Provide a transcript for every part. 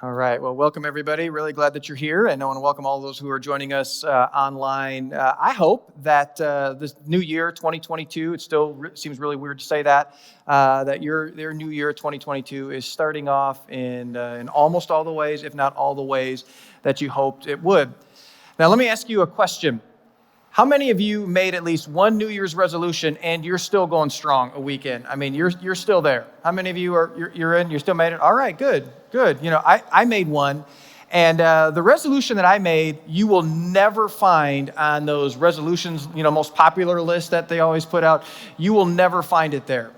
All right. Well, welcome everybody. Really glad that you're here, and I want to welcome all those who are joining us online. I hope that this new year, 2022, it still seems really weird to say that, that their new year, 2022, is starting off in almost all the ways, if not all the ways, that you hoped it would. Now, let me ask you a question. How many of you made at least one New Year's resolution and you're still going strong a week in? I mean, you're still there. How many of you you're in? You still made it? All right, good. You know, I made one, and the resolution that I made, you will never find on those resolutions, most popular list that they always put out. You will never find it there.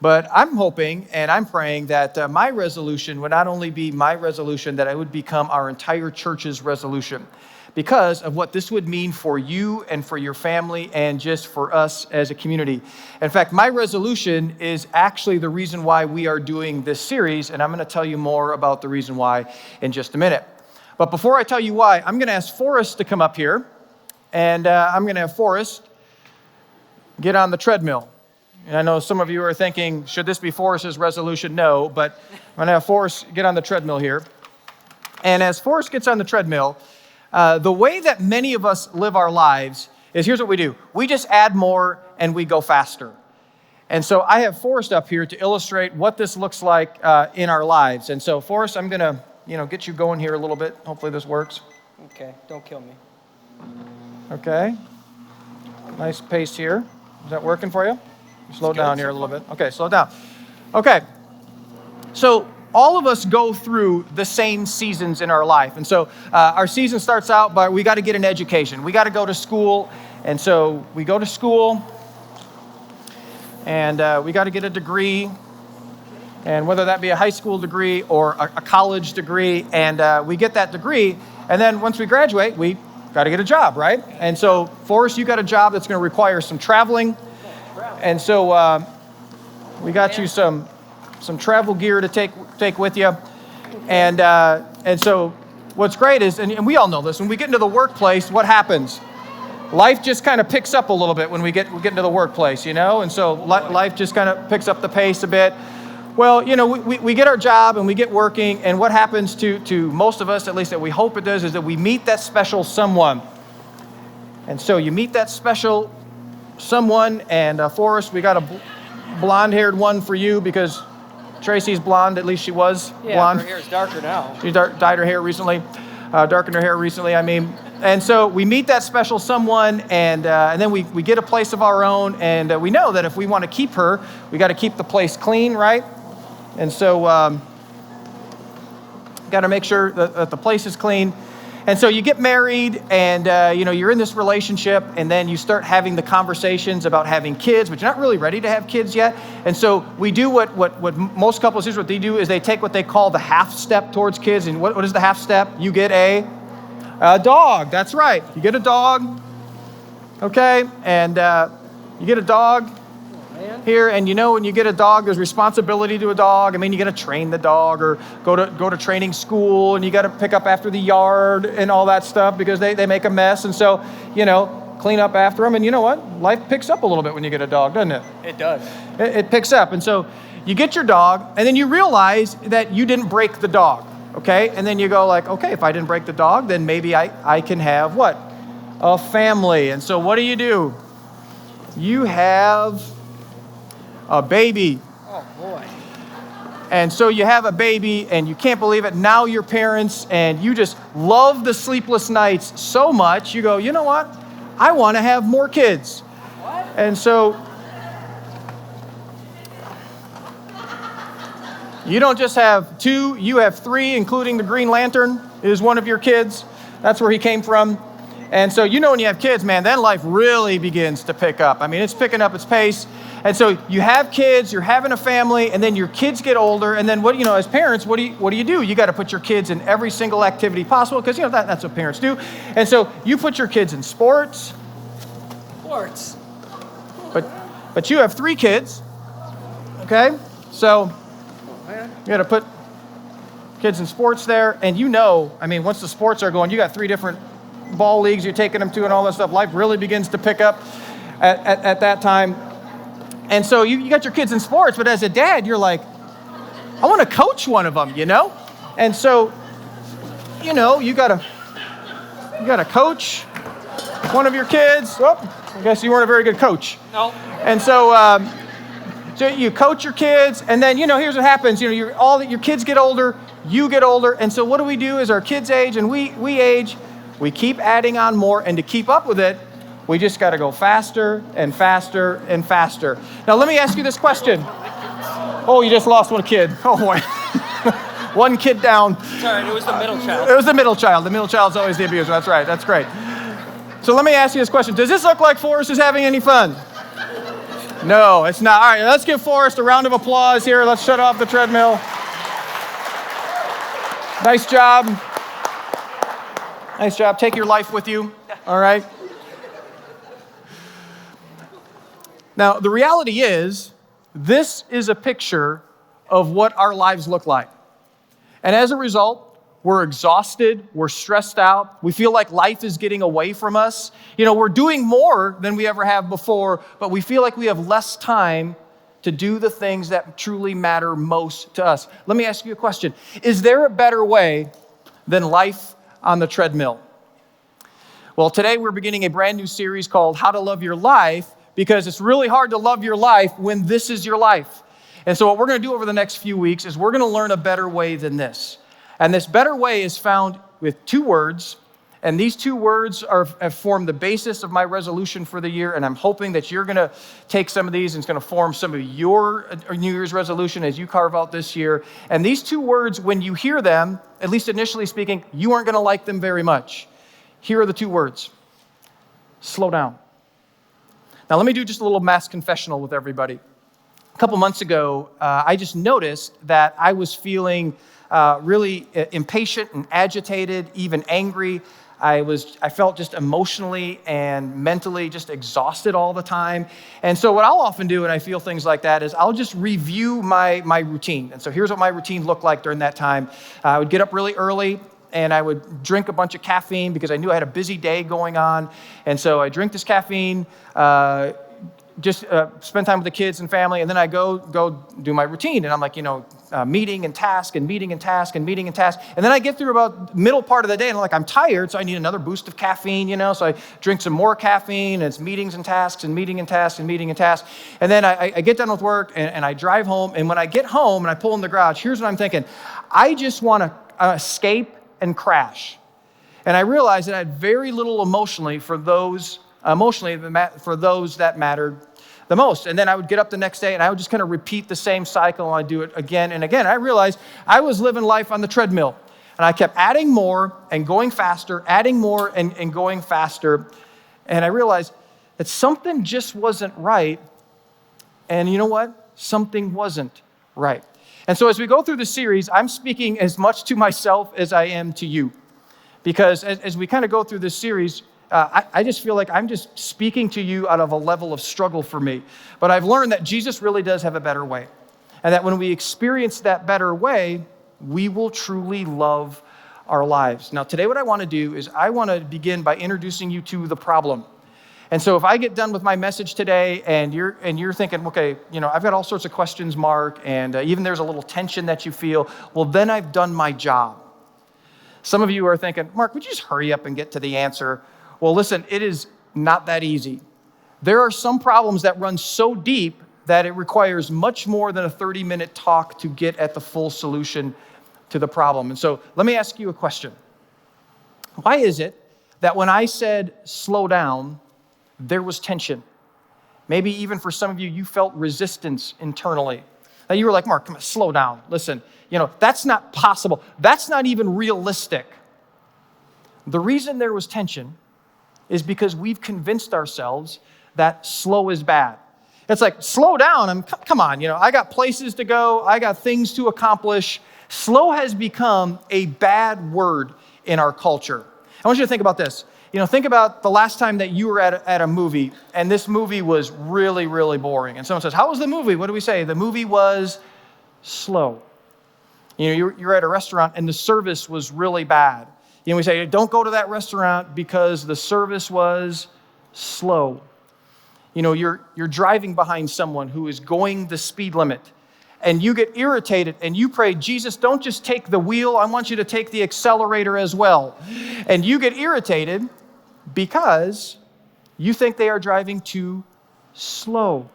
But I'm hoping and I'm praying that my resolution would not only be my resolution, that it would become our entire church's resolution, because of what this would mean for you and for your family and just for us as a community. In fact, my resolution is actually the reason why we are doing this series, and I'm going to tell you more about the reason why in just a minute. But before I tell you why, I'm going to ask Forrest to come up here, and I'm going to have Forrest get on the treadmill. And I know some of you are thinking, should this be Forrest's resolution? No, but I'm going to have Forrest get on the treadmill here. And as Forrest gets on the treadmill, the way that many of us live our lives is, here's what we do. We just add more and we go faster. And so I have Forrest up here to illustrate what this looks like in our lives. And so Forrest, I'm going to, get you going here a little bit. Hopefully this works. Okay, don't kill me. Okay. Nice pace here. Is that working for you? Slow down here a little bit. Okay, slow down. Okay. So all of us go through the same seasons in our life. And so our season starts out by we got to get an education. We got to go to school. And so we go to school and we got to get a degree. And whether that be a high school degree or a college degree, and we get that degree. And then once we graduate, we got to get a job, right? And so Forrest, you got a job that's going to require some traveling. And so we got you some travel gear to take with you. And so what's great is, and we all know this, when we get into the workplace, what happens? Life just kind of picks up a little bit when we get into the workplace, and so life just kind of picks up the pace a bit. Well, we get our job and we get working, and what happens to most of us, at least that we hope it does, is that we meet that special someone. And so you meet that special someone, and Forrest, we got a blonde-haired one for you because Tracy's blonde, at least she was blonde. Her hair is darker now. She dyed her hair recently, darkened her hair recently, And so we meet that special someone, and then we get a place of our own, and we know that if we want to keep her, we got to keep the place clean, right? And so got to make sure that the place is clean. And so you get married, and you're in this relationship, and then you start having the conversations about having kids, but you're not really ready to have kids yet. And so we do what most couples do. What they do is they take what they call the half step towards kids. And what is the half step? You get a dog. That's right. You get a dog. Okay, and you get a dog here, and when you get a dog, there's responsibility to a dog. You got to train the dog, or go to training school, and you got to pick up after the yard and all that stuff because they make a mess. And so, clean up after them. And you know what? Life picks up a little bit when you get a dog, doesn't it? It does. It picks up. And so you get your dog, and then you realize that you didn't break the dog, okay? And then you go like, okay, if I didn't break the dog, then maybe I can have what? A family. And so what do? You have a baby. Oh, boy. And so you have a baby, and you can't believe it. Now you're parents, and you just love the sleepless nights so much, you go, you know what? I want to have more kids. What? And so you don't just have 2, you have 3, including the Green Lantern is one of your kids. That's where he came from. And so when you have kids, man, then life really begins to pick up. It's picking up its pace. And so you have kids, you're having a family, and then your kids get older, and then as parents, what do you do? You got to put your kids in every single activity possible, because that's what parents do. And so you put your kids in sports. But you have 3 kids. Okay? So you got to put kids in sports there, and once the sports are going, you got 3 different ball leagues you're taking them to and all that stuff. Life really begins to pick up at that time. And so you got your kids in sports, but as a dad, you're like, I want to coach one of them, And so, you gotta coach one of your kids. Oh, I guess you weren't a very good coach. No. And so you coach your kids, and then here's what happens. Your kids get older, you get older, and so what do we do as our kids age and we age? We keep adding on more, and to keep up with it, we just got to go faster and faster and faster. Now let me ask you this question. Oh, you just lost one kid. Oh boy, one kid down. Sorry, it was the middle child. It was the middle child. The middle child's always the abuser. That's right. That's great. So let me ask you this question. Does this look like Forrest is having any fun? No, it's not. All right, let's give Forrest a round of applause here. Let's shut off the treadmill. Nice job. Nice job. Take your life with you. All right. Now, the reality is, this is a picture of what our lives look like. And as a result, we're exhausted, we're stressed out, we feel like life is getting away from us. We're doing more than we ever have before, but we feel like we have less time to do the things that truly matter most to us. Let me ask you a question. Is there a better way than life on the treadmill? Well, today we're beginning a brand new series called How to Love Your Life, because it's really hard to love your life when this is your life. And so what we're going to do over the next few weeks is we're going to learn a better way than this. And this better way is found with 2 words, and these 2 words have formed the basis of my resolution for the year, and I'm hoping that you're going to take some of these and it's going to form some of your New Year's resolution as you carve out this year. And these 2 words, when you hear them, at least initially speaking, you aren't going to like them very much. Here are the 2 words. Slow down. Now let me do just a little mass confessional with everybody. A couple months ago, I just noticed that I was feeling really impatient and agitated, even angry. I felt just emotionally and mentally just exhausted all the time. And so what I'll often do when I feel things like that is I'll just review my routine. And so here's what my routine looked like during that time. I would get up really early, and I would drink a bunch of caffeine because I knew I had a busy day going on. And so I drink this caffeine, just spend time with the kids and family, and then I go do my routine. And I'm like, meeting and task and meeting and task and meeting and task. And then I get through about middle part of the day, and I'm tired, so I need another boost of caffeine, So I drink some more caffeine, and it's meetings and tasks and meeting and tasks and meeting and tasks. And then I get done with work, and I drive home. And when I get home and I pull in the garage, here's what I'm thinking. I just want to escape and crash. And I realized that I had very little emotionally for those that mattered the most. And then I would get up the next day and I would just kind of repeat the same cycle, and I'd do it again and again. I realized I was living life on the treadmill, and I kept adding more and going faster, adding more and going faster. And I realized that something just wasn't right. And you know what? Something wasn't right. And so as we go through the series, I'm speaking as much to myself as I am to you. Because as we kind of go through this series, I just feel like I'm just speaking to you out of a level of struggle for me. But I've learned that Jesus really does have a better way. And that when we experience that better way, we will truly love our lives. Now, today what I want to do is I want to begin by introducing you to the problem. And so if I get done with my message today and you're thinking, okay, I've got all sorts of questions, Mark, and even there's a little tension that you feel, well, then I've done my job. Some of you are thinking, Mark, would you just hurry up and get to the answer? Well, listen, it is not that easy. There are some problems that run so deep that it requires much more than a 30-minute talk to get at the full solution to the problem. And so let me ask you a question. Why is it that when I said slow down, there was tension? Maybe even for some of you, you felt resistance internally. Now you were like, Mark, come on, slow down. Listen, that's not possible. That's not even realistic. The reason there was tension is because we've convinced ourselves that slow is bad. It's like, slow down. Come on, I got places to go. I got things to accomplish. Slow has become a bad word in our culture. I want you to think about this. Think about the last time that you were at a movie, and this movie was really, really boring. And someone says, how was the movie? What do we say? The movie was slow. You're at a restaurant, and the service was really bad. We say, don't go to that restaurant because the service was slow. You're driving behind someone who is going the speed limit, and you get irritated and you pray, Jesus, don't just take the wheel, I want you to take the accelerator as well. And you get irritated because you think they are driving too slow.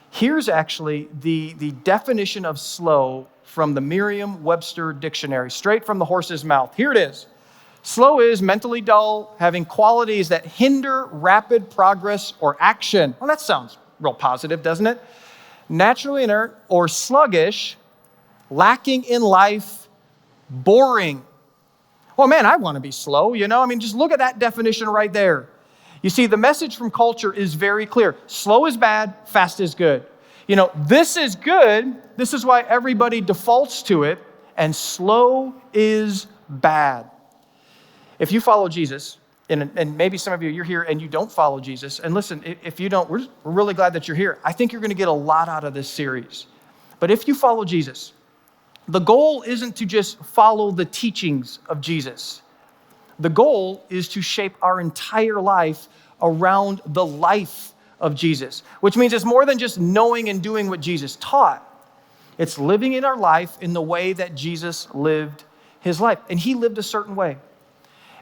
Here's actually the definition of slow from the Merriam-Webster dictionary, straight from the horse's mouth. Here it is. Slow is mentally dull, having qualities that hinder rapid progress or action. Well, that sounds real positive, doesn't it? Naturally inert or sluggish, lacking in life, boring. Well, man, I want to be slow, just look at that definition right there. You see, the message from culture is very clear. Slow is bad, fast is good. This is good. This is why everybody defaults to it, and slow is bad. If you follow Jesus, and maybe some of you're here and you don't follow Jesus, and listen, if you don't, we're really glad that you're here. I think you're going to get a lot out of this series. But if you follow Jesus, the goal isn't to just follow the teachings of Jesus. The goal is to shape our entire life around the life of Jesus, which means it's more than just knowing and doing what Jesus taught. It's living in our life in the way that Jesus lived his life. And he lived a certain way.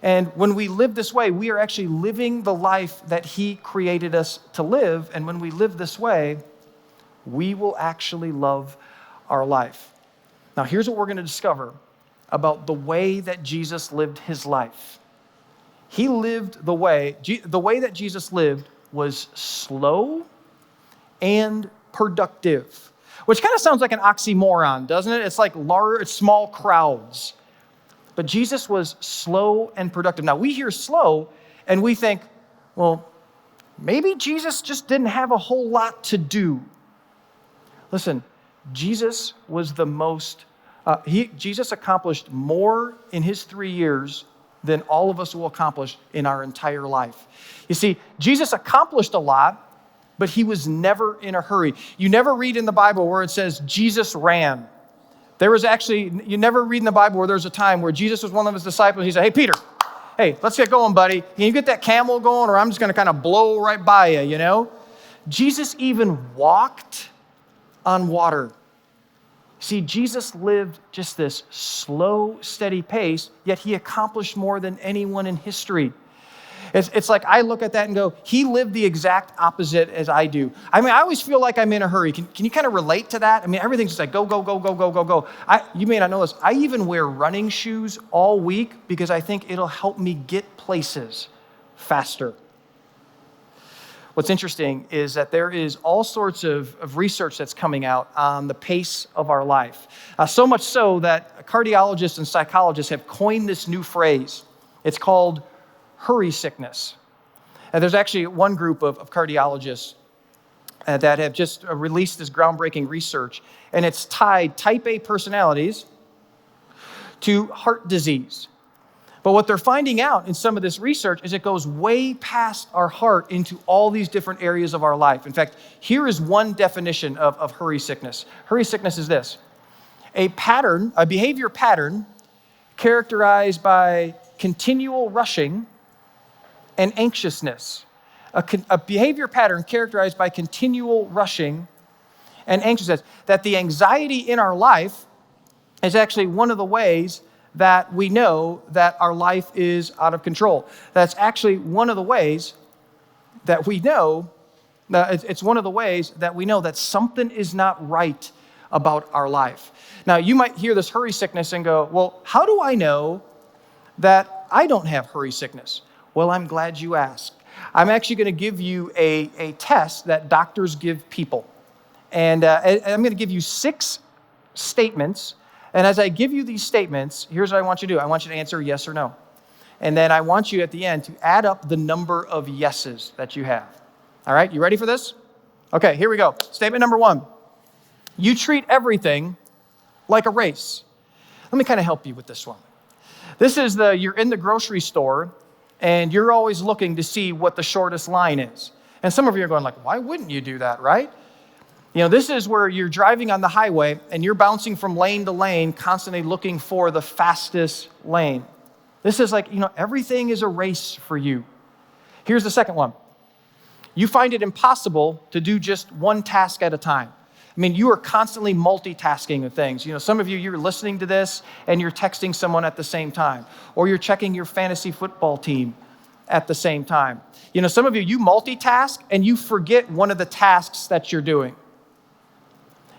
And when we live this way, we are actually living the life that he created us to live. And when we live this way, we will actually love our life. Now, here's what we're going to discover about the way that Jesus lived his life. He lived the way that Jesus lived was slow and productive, which kind of sounds like an oxymoron, doesn't it? It's like small crowds. But Jesus was slow and productive. Now, we hear slow and we think, well, maybe Jesus just didn't have a whole lot to do. Listen, Jesus was Jesus accomplished more in his 3 years than all of us will accomplish in our entire life. You see, Jesus accomplished a lot, but he was never in a hurry. You never read in the Bible where it says Jesus ran. You never read in the Bible where there's a time where Jesus was one of his disciples. He said, hey, Peter, hey, let's get going, buddy. Can you get that camel going, or I'm just going to kind of blow right by you, Jesus even walked on water. See, Jesus lived just this slow, steady pace, yet he accomplished more than anyone in history. It's like I look at that and go, he lived the exact opposite as I do. I always feel like I'm in a hurry. Can you kind of relate to that? Everything's just like go, go, go, go, go, go, go. You may not know this. I even wear running shoes all week because I think it'll help me get places faster. What's interesting is that there is all sorts of research that's coming out on the pace of our life. So much so that cardiologists and psychologists have coined this new phrase. It's called hurry sickness. And there's actually one group of cardiologists that have just released this groundbreaking research, and it's tied type A personalities to heart disease. But what they're finding out in some of this research is it goes way past our heart into all these different areas of our life. In fact, here is one definition of hurry sickness. Hurry sickness is this: a behavior pattern characterized by continual rushing and anxiousness. A behavior pattern characterized by continual rushing and anxiousness. That the anxiety in our life is actually one of the ways that we know that our life is out of control. That's actually one of the ways that we know, it's one of the ways that we know that something is not right about our life. Now, you might hear this hurry sickness and go, well, how do I know that I don't have hurry sickness? Well, I'm glad you asked. I'm actually going to give you a test that doctors give people. And I'm going to give you 6 statements. And as I give you these statements, here's what I want you to do. I want you to answer yes or no. And then I want you at the end to add up the number of yeses that you have. All right, you ready for this? Okay, here we go. Statement number 1. You treat everything like a race. Let me kind of help you with this one. This is you're in the grocery store and you're always looking to see what the shortest line is. And some of you are going like, why wouldn't you do that, right? This is where you're driving on the highway and you're bouncing from lane to lane, constantly looking for the fastest lane. This is like, everything is a race for you. Here's the second one. You find it impossible to do just one task at a time. I mean, you are constantly multitasking with things. Some of you, you're listening to this and you're texting someone at the same time, or you're checking your fantasy football team at the same time. Some of you, you multitask and you forget one of the tasks that you're doing.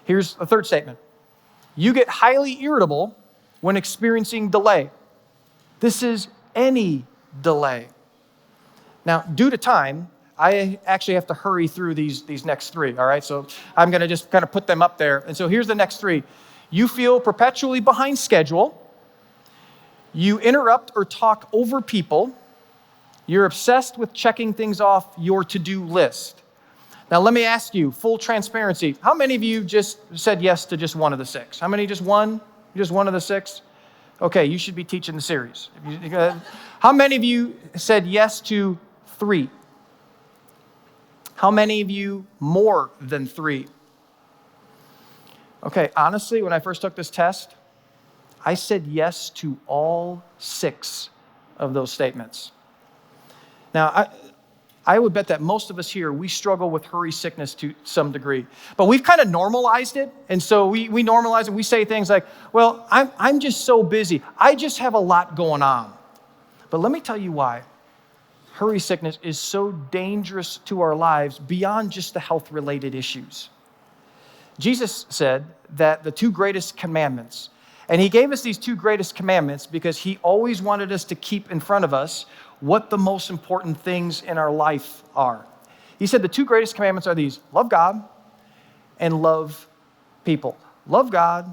Here's a third statement. You get highly irritable when experiencing delay. This is any delay. Now, due to time, I actually have to hurry through these next three, all right? So I'm going to just kind of put them up there. And so here's the next three. You feel perpetually behind schedule. You interrupt or talk over people. You're obsessed with checking things off your to-do list. Now, let me ask you, full transparency, how many of you just said yes to just one of the six? How many just one? Just one of the six? Okay, you should be teaching the series. How many of you said yes to three? How many of you more than three? Okay, honestly, when I first took this test, I said yes to all six of those statements. Now, I would bet that most of us here, we struggle with hurry sickness to some degree. But we've kind of normalized it. And so we normalize it. We say things like, well, I'm just so busy. I just have a lot going on. But let me tell you why. Hurry sickness is so dangerous to our lives beyond just the health-related issues. Jesus said that the two greatest commandments, and he gave us these two greatest commandments because he always wanted us to keep in front of us what the most important things in our life are. He said the two greatest commandments are these: love God and love people. Love God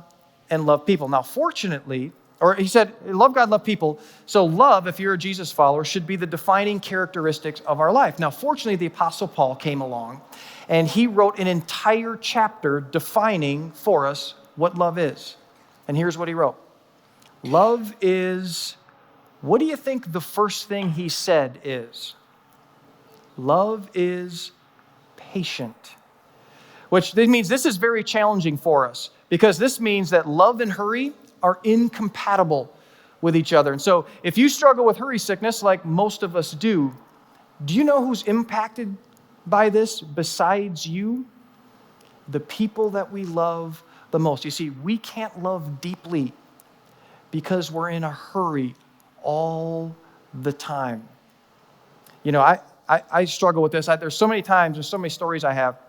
and love people. Now, fortunately, or he said, love God, love people. So love, if you're a Jesus follower, should be the defining characteristics of our life. Now, fortunately, the Apostle Paul came along, and he wrote an entire chapter defining for us what love is. And here's what he wrote. Love is, what do you think the first thing he said is? Love is patient. Which means this is very challenging for us, because this means that love and hurry are incompatible with each other. And so if you struggle with hurry sickness, like most of us do you know who's impacted by this besides you? The people that we love the most. You see, we can't love deeply because we're in a hurry all the time. I struggle with this. There's so many times, there's so many stories I have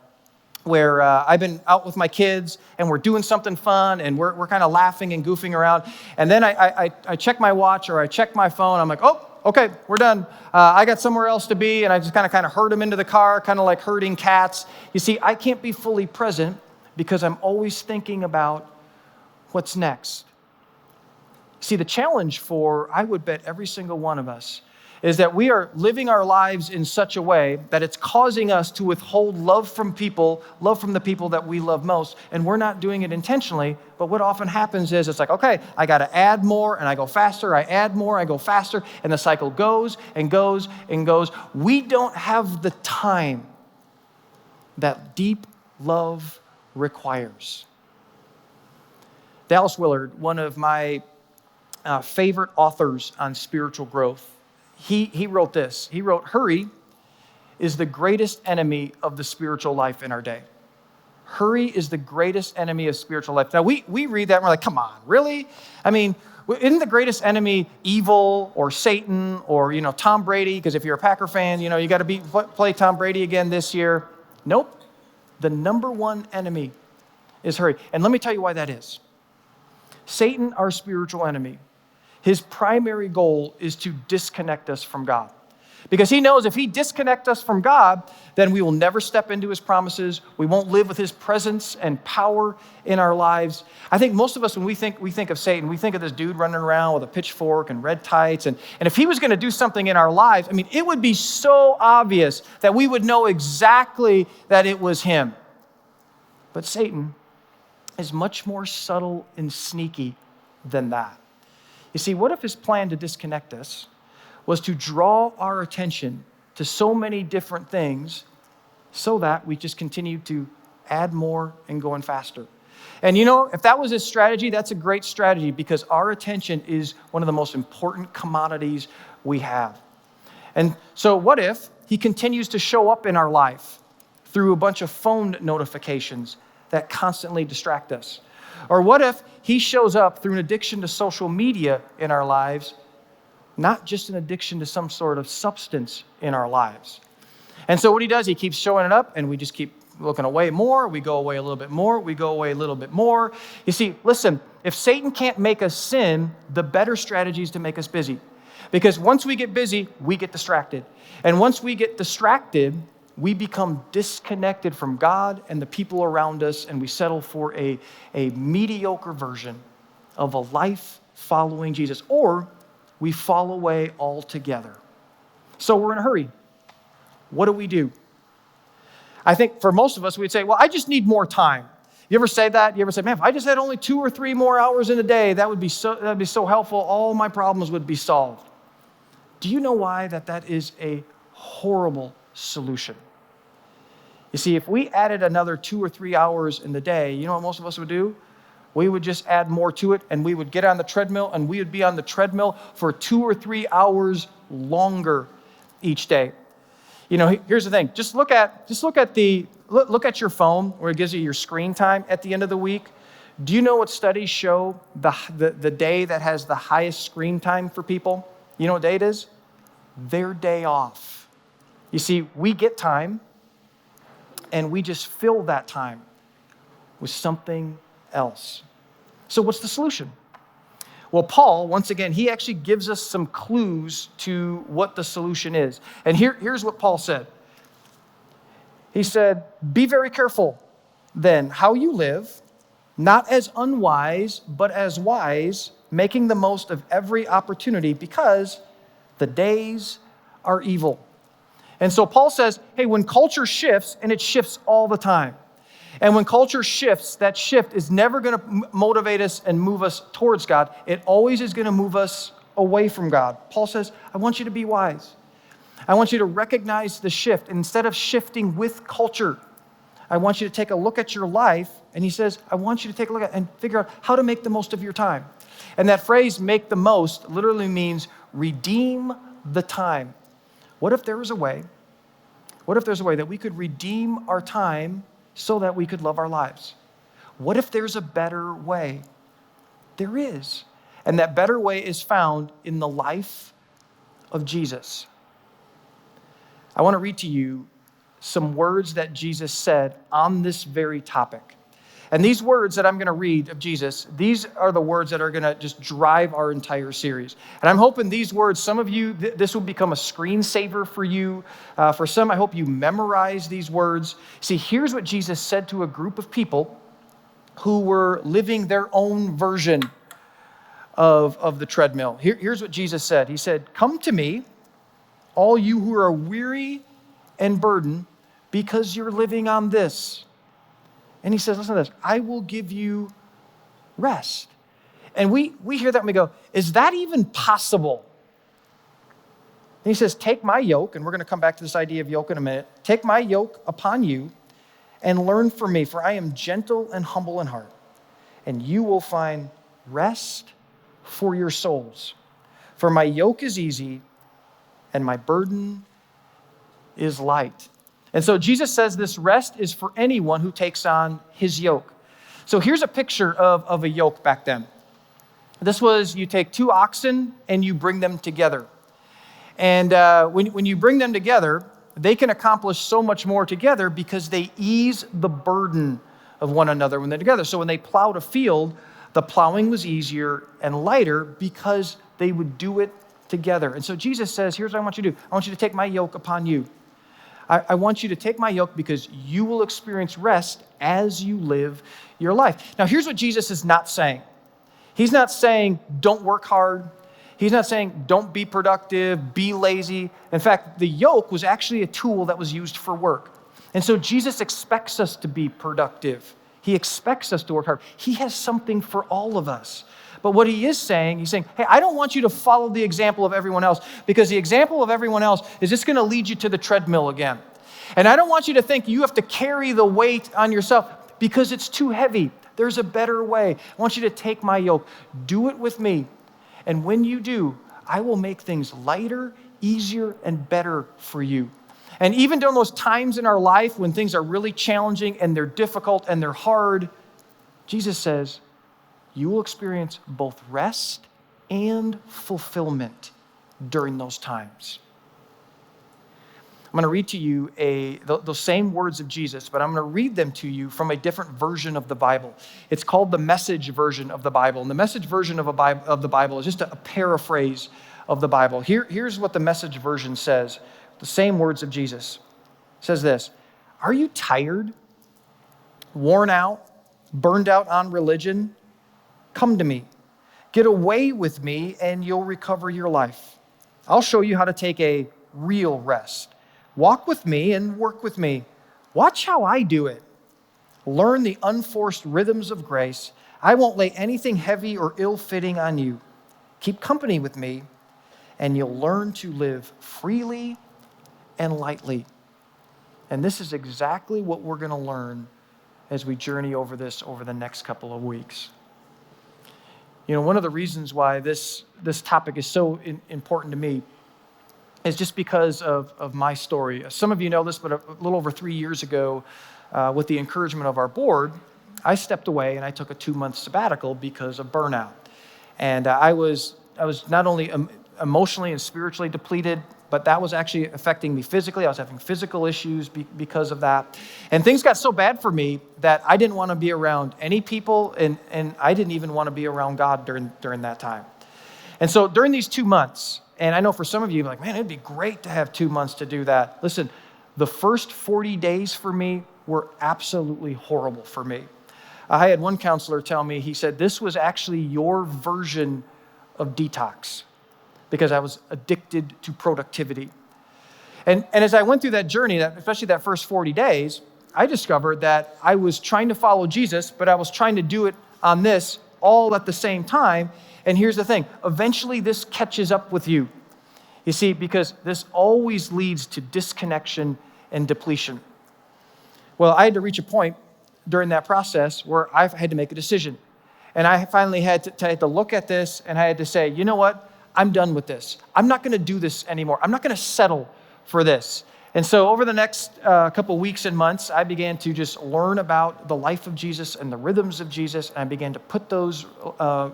where I've been out with my kids and we're doing something fun and we're kind of laughing and goofing around. And then I check my watch or I check my phone. I'm like, oh, okay, we're done. I got somewhere else to be. And I just kind of herd them into the car, kind of like herding cats. You see, I can't be fully present because I'm always thinking about what's next. See, the challenge for, I would bet, every single one of us is that we are living our lives in such a way that it's causing us to withhold love from the people that we love most, and we're not doing it intentionally. But what often happens is it's like, okay, I got to add more, and I go faster, I add more, I go faster, and the cycle goes and goes and goes. We don't have the time that deep love requires. Dallas Willard, one of my favorite authors on spiritual growth, he wrote this. He wrote, hurry is the greatest enemy of the spiritual life in our day. Hurry is the greatest enemy of spiritual life. Now, we read that and we're like, come on, really? I mean, isn't the greatest enemy evil or Satan or, Tom Brady? Because if you're a Packer fan, you got to play Tom Brady again this year. Nope. The number one enemy is hurry. And let me tell you why that is. Satan, our spiritual enemy, his primary goal is to disconnect us from God. Because he knows if he disconnects us from God, then we will never step into his promises. We won't live with his presence and power in our lives. I think most of us, when we think of Satan, we think of this dude running around with a pitchfork and red tights. And if he was going to do something in our lives, it would be so obvious that we would know exactly that it was him. But Satan is much more subtle and sneaky than that. You see, what if his plan to disconnect us was to draw our attention to so many different things so that we just continue to add more and going faster? And if that was his strategy, that's a great strategy, because our attention is one of the most important commodities we have. And so what if he continues to show up in our life through a bunch of phone notifications, that constantly distract us? Or what if he shows up through an addiction to social media in our lives, not just an addiction to some sort of substance in our lives? And so what he does, he keeps showing it up, and we just keep looking away more. We go away a little bit more. We go away a little bit more. You see, listen, if Satan can't make us sin, the better strategy is to make us busy. Because once we get busy, we get distracted. And once we get distracted, we become disconnected from God and the people around us, and we settle for a mediocre version of a life following Jesus, or we fall away altogether. So we're in a hurry. What do we do? I think for most of us, we'd say, well, I just need more time. You ever say that? You ever say, man, if I just had only 2 or 3 more hours in a day, that'd be so helpful. All my problems would be solved. Do you know why that is a horrible solution? You see, if we added another 2 or 3 hours in the day, you know what most of us would do? We would just add more to it, and we would get on the treadmill, and we would be on the treadmill for 2 or 3 hours longer each day. You know, here's the thing. Just look at your phone where it gives you your screen time at the end of the week. Do you know what studies show the day that has the highest screen time for people? You know what day it is? Their day off. You see, we get time, and we just fill that time with something else. So what's the solution? Well, Paul, once again, he actually gives us some clues to what the solution is. And here's what Paul said. He said, be very careful then how you live, not as unwise, but as wise, making the most of every opportunity because the days are evil. And so Paul says, hey, when culture shifts, and it shifts all the time, and when culture shifts, that shift is never going to motivate us and move us towards God. It always is going to move us away from God. Paul says, I want you to be wise. I want you to recognize the shift. And instead of shifting with culture, I want you to take a look at your life. And he says, I want you to take a look at and figure out how to make the most of your time. And that phrase, make the most, literally means redeem the time. What if there was a way? What if there's a way that we could redeem our time so that we could love our lives? What if there's a better way? There is. And that better way is found in the life of Jesus. I want to read to you some words that Jesus said on this very topic. And these words that I'm going to read of Jesus, these are the words that are going to just drive our entire series. And I'm hoping these words, some of you, this will become a screensaver for you. For some, I hope you memorize these words. See, here's what Jesus said to a group of people who were living their own version of the treadmill. Here's what Jesus said. He said, come to me, all you who are weary and burdened, because you're living on this. And he says, listen to this, I will give you rest. And we hear that and we go, is that even possible? And he says, take my yoke, and we're going to come back to this idea of yoke in a minute. Take my yoke upon you and learn from me, for I am gentle and humble in heart, and you will find rest for your souls. For my yoke is easy and my burden is light. And so Jesus says this rest is for anyone who takes on his yoke. So here's a picture of a yoke back then. This was, you take 2 oxen and you bring them together. And when you bring them together, they can accomplish so much more together because they ease the burden of one another when they're together. So when they plowed a field, the plowing was easier and lighter because they would do it together. And so Jesus says, here's what I want you to do. I want you to take my yoke upon you. I want you to take my yoke because you will experience rest as you live your life. Now, here's what Jesus is not saying. He's not saying, don't work hard. He's not saying, don't be productive, be lazy. In fact, the yoke was actually a tool that was used for work. And so Jesus expects us to be productive. He expects us to work hard. He has something for all of us. But what he is saying, he's saying, hey, I don't want you to follow the example of everyone else, because the example of everyone else is just going to lead you to the treadmill again. And I don't want you to think you have to carry the weight on yourself because it's too heavy. There's a better way. I want you to take my yoke. Do it with me. And when you do, I will make things lighter, easier, and better for you. And even during those times in our life when things are really challenging and they're difficult and they're hard, Jesus says, you will experience both rest and fulfillment during those times. I'm going to read to you those same words of Jesus, but I'm going to read them to you from a different version of the Bible. It's called the Message version of the Bible. And the Message version of the Bible is just a paraphrase of the Bible. Here's what the Message version says, the same words of Jesus. It says this, are you tired, worn out, burned out on religion? Come to me. Get away with me and you'll recover your life. I'll show you how to take a real rest. Walk with me and work with me. Watch how I do it. Learn the unforced rhythms of grace. I won't lay anything heavy or ill-fitting on you. Keep company with me, and you'll learn to live freely and lightly. And this is exactly what we're going to learn as we journey over this over the next couple of weeks. You know, one of the reasons why this topic is so important to me is just because of my story. Some of you know this, but a little over 3 years ago, with the encouragement of our board, I stepped away and I took a 2-month sabbatical because of burnout. And I was not only emotionally and spiritually depleted, but that was actually affecting me physically. I was having physical issues because of that. And things got so bad for me that I didn't want to be around any people, and I didn't even want to be around God during that time. And so during these 2 months, and I know for some of you, like, man, it'd be great to have 2 months to do that. Listen, the first 40 days for me were absolutely horrible for me. I had one counselor tell me, he said, this was actually your version of detox because I was addicted to productivity. And as I went through that journey, especially that first 40 days, I discovered that I was trying to follow Jesus, but I was trying to do it on this all at the same time. And here's the thing, eventually this catches up with you. You see, because this always leads to disconnection and depletion. Well, I had to reach a point during that process where I had to make a decision. And I finally had to look at this and I had to say, you know what? I'm done with this. I'm not going to do this anymore. I'm not going to settle for this. And so over the next couple weeks and months, I began to just learn about the life of Jesus and the rhythms of Jesus. And I began to put those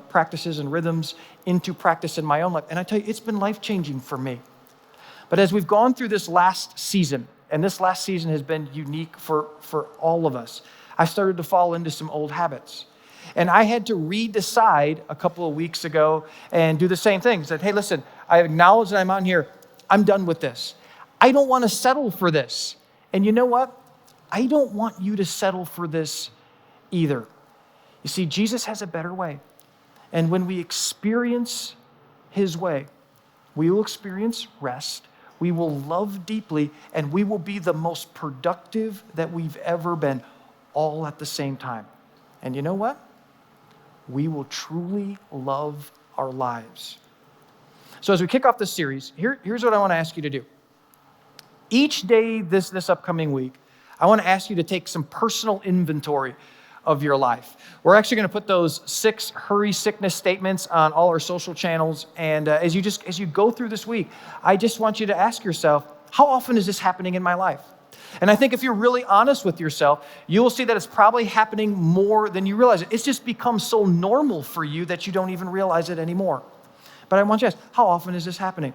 practices and rhythms into practice in my own life. And I tell you, it's been life-changing for me. But as we've gone through this last season, and this last season has been unique for all of us, I started to fall into some old habits. And I had to redecide a couple of weeks ago and do the same thing. Said, hey, listen, I acknowledge that I'm on here. I'm done with this. I don't want to settle for this. And you know what? I don't want you to settle for this either. You see, Jesus has a better way. And when we experience his way, we will experience rest, we will love deeply, and we will be the most productive that we've ever been, all at the same time. And you know what? We will truly love our lives. So as we kick off this series, here's what I want to ask you to do. Each day this upcoming week, I want to ask you to take some personal inventory of your life. We're actually going to put those 6 hurry sickness statements on all our social channels. And as you go through this week, I just want you to ask yourself, how often is this happening in my life? And I think if you're really honest with yourself, you will see that it's probably happening more than you realize. It's just become so normal for you that you don't even realize it anymore. But I want you to ask, how often is this happening?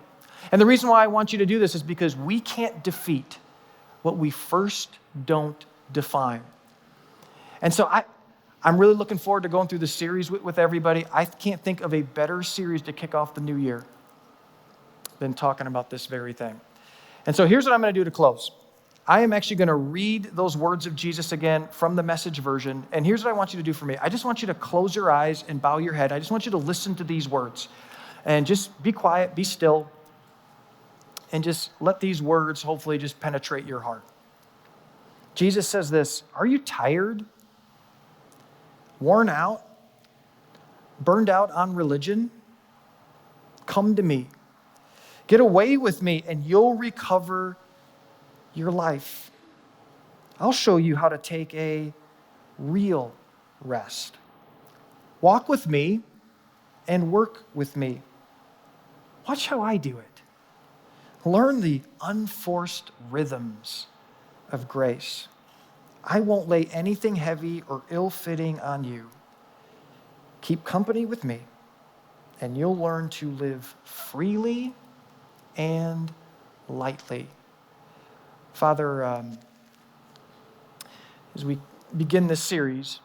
And the reason why I want you to do this is because we can't defeat what we first don't define. And so I'm really looking forward to going through this series with everybody. I can't think of a better series to kick off the new year than talking about this very thing. And so here's what I'm going to do to close. I am actually going to read those words of Jesus again from the Message version. And here's what I want you to do for me. I just want you to close your eyes and bow your head. I just want you to listen to these words. And just be quiet, be still, and just let these words hopefully just penetrate your heart. Jesus says this, are you tired, worn out, burned out on religion? Come to me. Get away with me and you'll recover your life. I'll show you how to take a real rest. Walk with me and work with me. Watch how I do it. Learn the unforced rhythms of grace. I won't lay anything heavy or ill-fitting on you. Keep company with me, and you'll learn to live freely and lightly. Father, as we begin this series,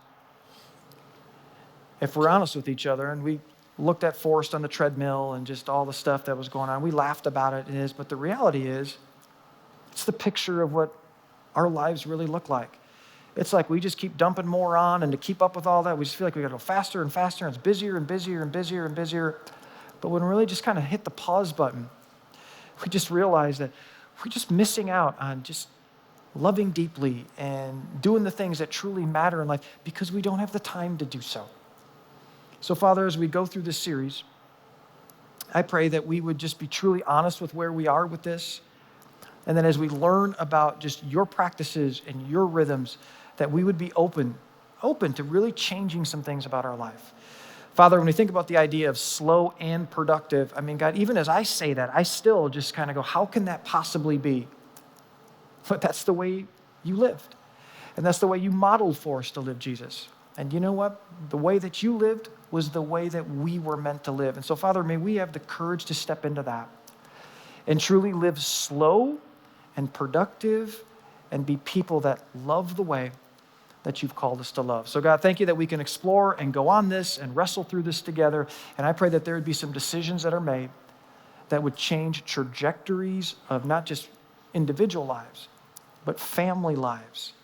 if we're honest with each other, and we looked at Forrest on the treadmill and just all the stuff that was going on, we laughed about it, but the reality is, it's the picture of what our lives really look like. It's like we just keep dumping more on, and to keep up with all that, we just feel like we gotta go faster and faster, and it's busier and busier and busier and busier. But when we really just kind of hit the pause button, we just realize that we're just missing out on just loving deeply and doing the things that truly matter in life because we don't have the time to do so. So, Father, as we go through this series, I pray that we would just be truly honest with where we are with this. And then as we learn about just your practices and your rhythms, that we would be open to really changing some things about our life. Father, when we think about the idea of slow and productive, I mean, God, even as I say that, I still just kind of go, how can that possibly be? But that's the way you lived. And that's the way you modeled for us to live, Jesus. And you know what? The way that you lived was the way that we were meant to live. And so, Father, may we have the courage to step into that and truly live slow and productive and be people that love the way that you've called us to love. So, God, thank you that we can explore and go on this and wrestle through this together. And I pray that there would be some decisions that are made that would change trajectories of not just individual lives, but family lives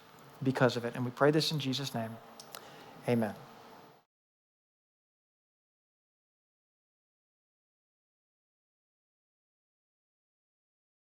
because of it. And we pray this in Jesus' name. Amen.